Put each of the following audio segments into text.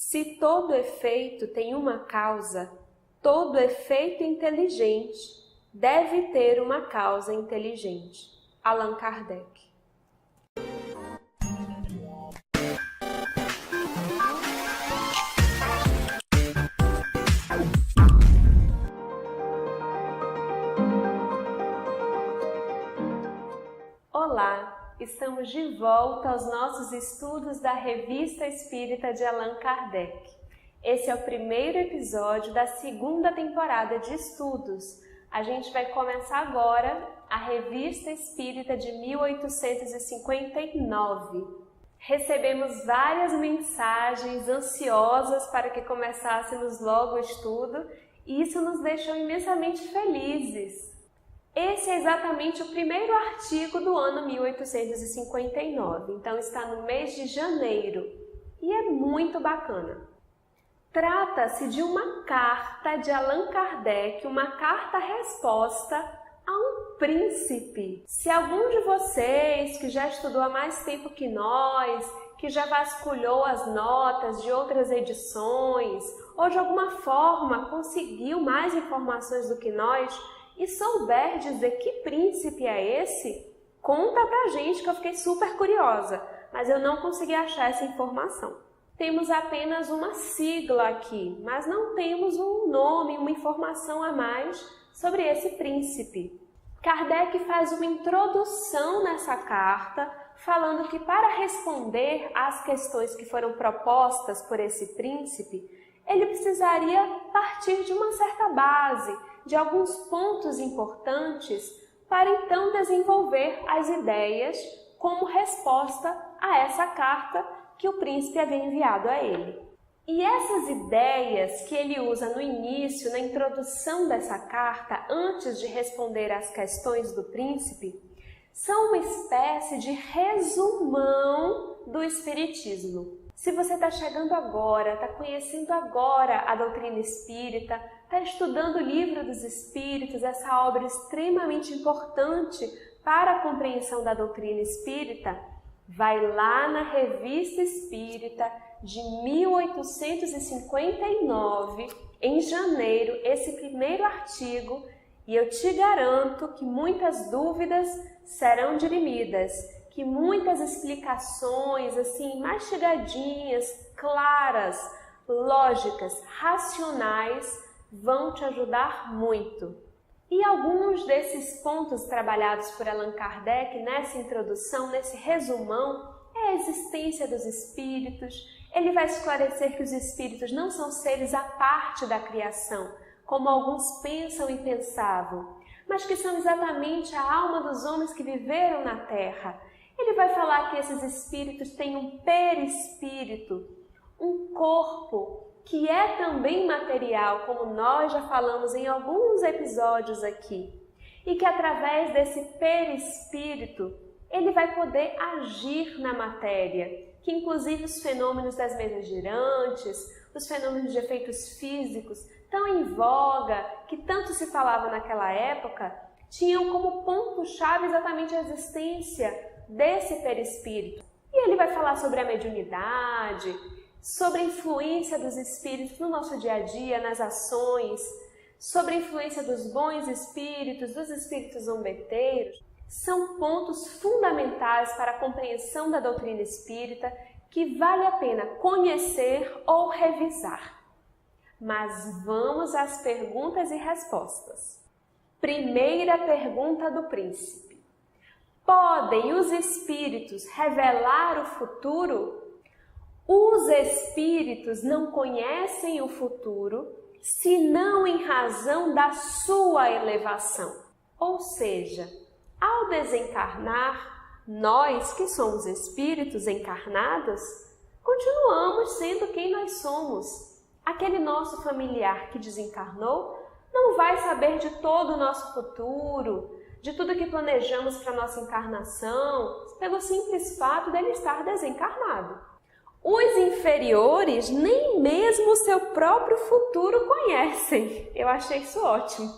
Se todo efeito tem uma causa, todo efeito inteligente deve ter uma causa inteligente. Allan Kardec. Olá! Estamos de volta aos nossos estudos da Revista Espírita de Allan Kardec. Esse é o primeiro episódio da segunda temporada de estudos. A gente vai começar agora a Revista Espírita de 1859. Recebemos várias mensagens ansiosas para que começássemos logo o estudo e isso nos deixou imensamente felizes. Esse é exatamente o primeiro artigo do ano 1859, então está no mês de janeiro e é muito bacana. Trata-se de uma carta de Allan Kardec, uma carta-resposta a um príncipe. Se algum de vocês que já estudou há mais tempo que nós, que já vasculhou as notas de outras edições ou de alguma forma conseguiu mais informações do que nós, e souber dizer que príncipe é esse, conta pra gente que eu fiquei super curiosa, mas eu não consegui achar essa informação. Temos apenas uma sigla aqui, mas não temos um nome, uma informação a mais sobre esse príncipe. Kardec faz uma introdução nessa carta, falando que para responder às questões que foram propostas por esse príncipe, ele precisaria partir de uma certa base, de alguns pontos importantes para então desenvolver as ideias como resposta a essa carta que o príncipe havia enviado a ele. E essas ideias que ele usa no início, na introdução dessa carta, antes de responder às questões do príncipe, são uma espécie de resumão do Espiritismo. Se você está chegando agora, está conhecendo agora a doutrina espírita, está estudando o Livro dos Espíritos, essa obra extremamente importante para a compreensão da doutrina espírita, vai lá na Revista Espírita de 1859, em janeiro, esse primeiro artigo, e eu te garanto que muitas dúvidas serão dirimidas, que muitas explicações, assim, mastigadinhas, claras, lógicas, racionais, vão te ajudar muito. E alguns desses pontos trabalhados por Allan Kardec nessa introdução, nesse resumão, é a existência dos espíritos. Ele vai esclarecer que os espíritos não são seres à parte da criação, como alguns pensam e pensavam, mas que são exatamente a alma dos homens que viveram na Terra. Ele vai falar que esses espíritos têm um perispírito, um corpo que é também material, como nós já falamos em alguns episódios aqui, e que através desse perispírito ele vai poder agir na matéria, que inclusive os fenômenos das mesas girantes, os fenômenos de efeitos físicos tão em voga, que tanto se falava naquela época, tinham como ponto-chave exatamente a existência desse perispírito. E ele vai falar sobre a mediunidade, sobre a influência dos espíritos no nosso dia a dia, nas ações, sobre a influência dos bons espíritos, dos espíritos zombeteiros. São pontos fundamentais para a compreensão da doutrina espírita que vale a pena conhecer ou revisar. Mas vamos às perguntas e respostas. Primeira pergunta do príncipe. Podem os espíritos revelar o futuro? Os espíritos não conhecem o futuro, senão em razão da sua elevação. Ou seja, ao desencarnar, nós que somos espíritos encarnados, continuamos sendo quem nós somos. Aquele nosso familiar que desencarnou não vai saber de todo o nosso futuro, de tudo que planejamos para a nossa encarnação, pelo simples fato dele estar desencarnado. Os inferiores nem mesmo o seu próprio futuro conhecem. Eu achei isso ótimo.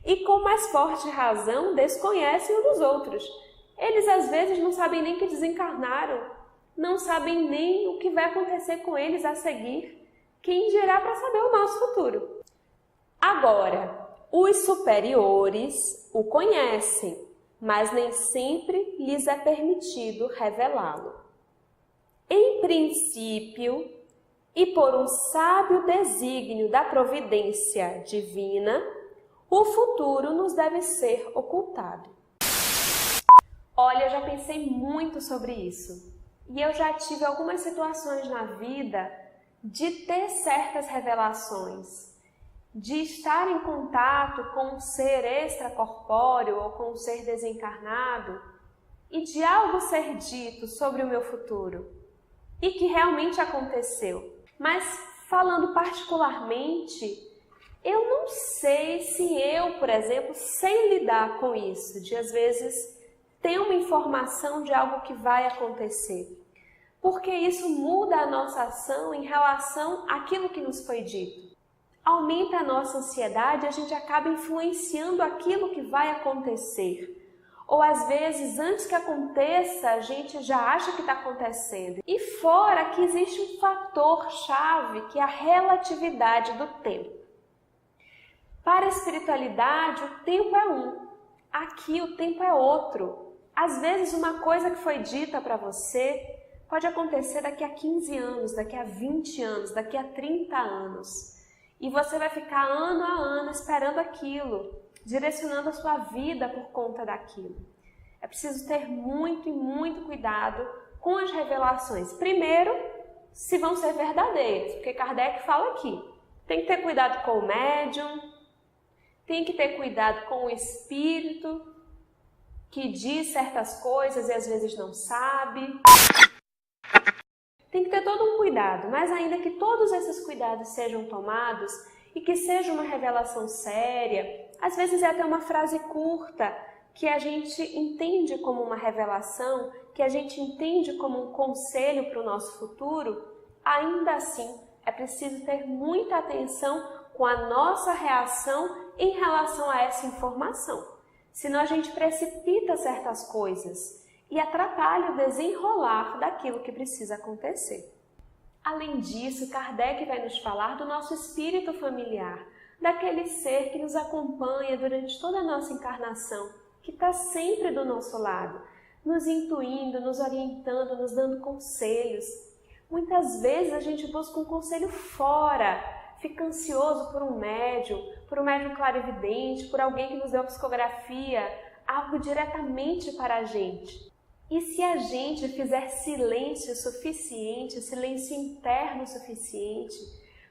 E com mais forte razão desconhecem um dos outros. Eles às vezes não sabem nem que desencarnaram. não sabem nem o que vai acontecer com eles a seguir, quem dirá para saber o nosso futuro. Agora, os superiores o conhecem, mas nem sempre lhes é permitido revelá-lo. Em princípio, e por um sábio desígnio da providência divina, o futuro nos deve ser ocultado. Olha, eu já pensei muito sobre isso. E eu já tive algumas situações na vida de ter certas revelações, de estar em contato com um ser extracorpóreo ou com um ser desencarnado e de algo ser dito sobre o meu futuro e que realmente aconteceu. Mas falando particularmente, eu não sei se eu, por exemplo, sei lidar com isso, de às vezes ter uma informação de algo que vai acontecer. Porque isso muda a nossa ação em relação àquilo que nos foi dito. Aumenta a nossa ansiedade e a gente acaba influenciando aquilo que vai acontecer. Ou às vezes, antes que aconteça, a gente já acha que está acontecendo. E fora que existe um fator-chave, que é a relatividade do tempo. Para a espiritualidade, o tempo é um. Aqui o tempo é outro. Às vezes, uma coisa que foi dita para você pode acontecer daqui a 15 anos, daqui a 20 anos, daqui a 30 anos. E você vai ficar ano a ano esperando aquilo, direcionando a sua vida por conta daquilo. É preciso ter muito e muito cuidado com as revelações. Primeiro, se vão ser verdadeiras, porque Kardec fala aqui. Tem que ter cuidado com o médium, tem que ter cuidado com o espírito que diz certas coisas e às vezes não sabe. Tem que ter todo um cuidado, mas ainda que todos esses cuidados sejam tomados e que seja uma revelação séria, às vezes é até uma frase curta que a gente entende como uma revelação, que a gente entende como um conselho para o nosso futuro, ainda assim é preciso ter muita atenção com a nossa reação em relação a essa informação. Senão a gente precipita certas coisas e atrapalha o desenrolar daquilo que precisa acontecer. Além disso, Kardec vai nos falar do nosso espírito familiar, daquele ser que nos acompanha durante toda a nossa encarnação, que está sempre do nosso lado, nos intuindo, nos orientando, nos dando conselhos. Muitas vezes a gente busca um conselho fora, fica ansioso por um médium clarividente, por alguém que nos deu a psicografia, algo diretamente para a gente. E se a gente fizer silêncio suficiente, silêncio interno suficiente,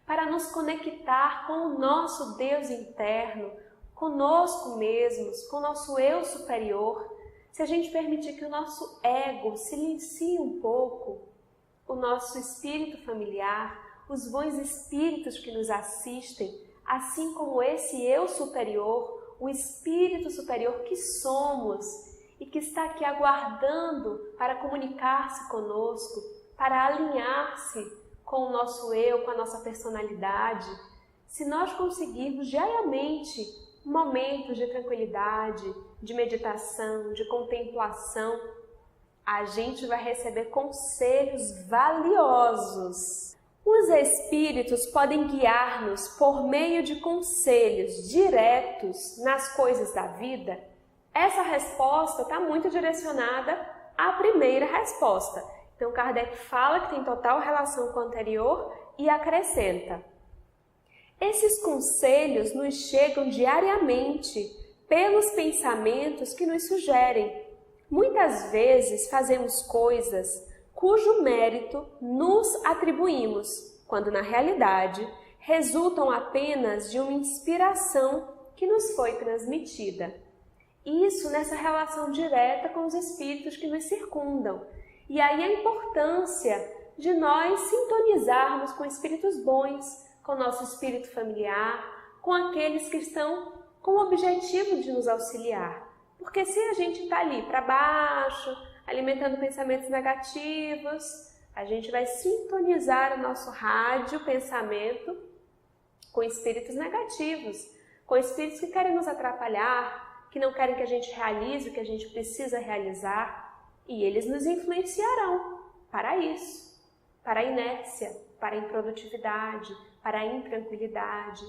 para nos conectar com o nosso Deus interno, conosco mesmos, com o nosso eu superior, se a gente permitir que o nosso ego silencie um pouco, o nosso espírito familiar, os bons espíritos que nos assistem, assim como esse eu superior, o espírito superior que somos, e que está aqui aguardando para comunicar-se conosco, para alinhar-se com o nosso eu, com a nossa personalidade. Se nós conseguirmos diariamente momentos de tranquilidade, de meditação, de contemplação, a gente vai receber conselhos valiosos. Os espíritos podem guiar-nos por meio de conselhos diretos nas coisas da vida? Essa resposta está muito direcionada à primeira resposta. Então, Kardec fala que tem total relação com o anterior e acrescenta: esses conselhos nos chegam diariamente pelos pensamentos que nos sugerem. Muitas vezes fazemos coisas cujo mérito nos atribuímos, quando na realidade resultam apenas de uma inspiração que nos foi transmitida. Isso nessa relação direta com os espíritos que nos circundam. E aí a importância de nós sintonizarmos com espíritos bons, com o nosso espírito familiar, com aqueles que estão com o objetivo de nos auxiliar. Porque se a gente está ali para baixo, alimentando pensamentos negativos, a gente vai sintonizar o nosso rádio pensamento com espíritos negativos, com espíritos que querem nos atrapalhar, que não querem que a gente realize o que a gente precisa realizar, e eles nos influenciarão. para isso, para a inércia, para a improdutividade, para a intranquilidade.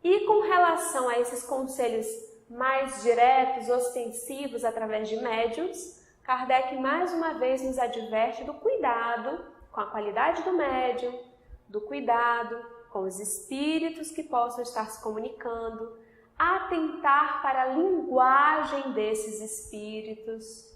E com relação a esses conselhos mais diretos, ostensivos, através de médiuns, Kardec mais uma vez nos adverte do cuidado com a qualidade do médium, do cuidado com os espíritos que possam estar se comunicando, atentar para a linguagem desses espíritos.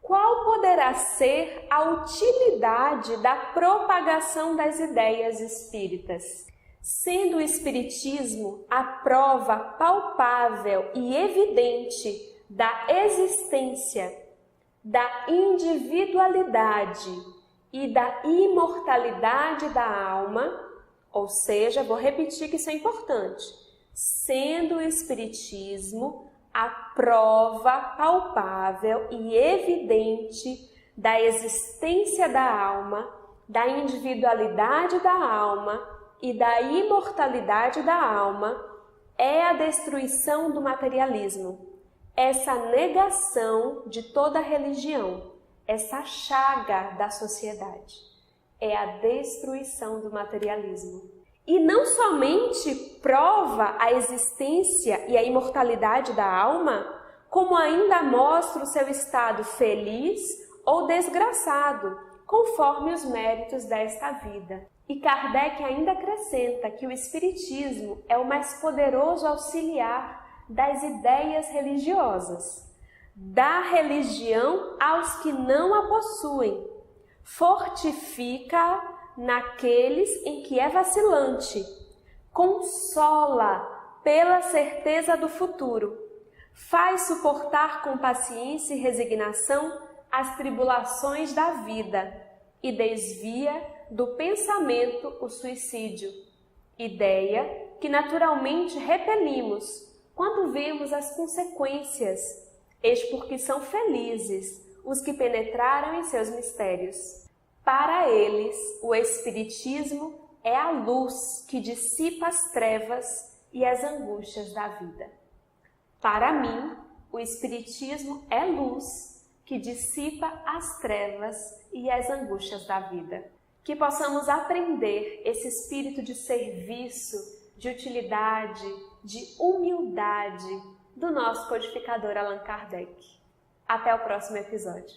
Qual poderá ser a utilidade da propagação das ideias espíritas? Sendo o Espiritismo a prova palpável e evidente da existência, da individualidade e da imortalidade da alma, ou seja, vou repetir que isso é importante, sendo o Espiritismo a prova palpável e evidente da existência da alma, da individualidade da alma e da imortalidade da alma, é a destruição do materialismo, essa negação de toda religião, essa chaga da sociedade, é a destruição do materialismo. E não somente prova a existência e a imortalidade da alma, como ainda mostra o seu estado feliz ou desgraçado, conforme os méritos desta vida. E Kardec ainda acrescenta que o Espiritismo é o mais poderoso auxiliar das ideias religiosas. Dá religião aos que não a possuem, fortifica naqueles em que é vacilante, consola pela certeza do futuro, faz suportar com paciência e resignação as tribulações da vida e desvia do pensamento o suicídio, ideia que naturalmente repelimos quando vemos as consequências, eis porque são felizes os que penetraram em seus mistérios. Para eles, o Espiritismo é a luz que dissipa as trevas e as angústias da vida. Para mim, o Espiritismo é luz que dissipa as trevas e as angústias da vida. Que possamos aprender esse espírito de serviço, de utilidade, de humildade do nosso codificador Allan Kardec. Até o próximo episódio.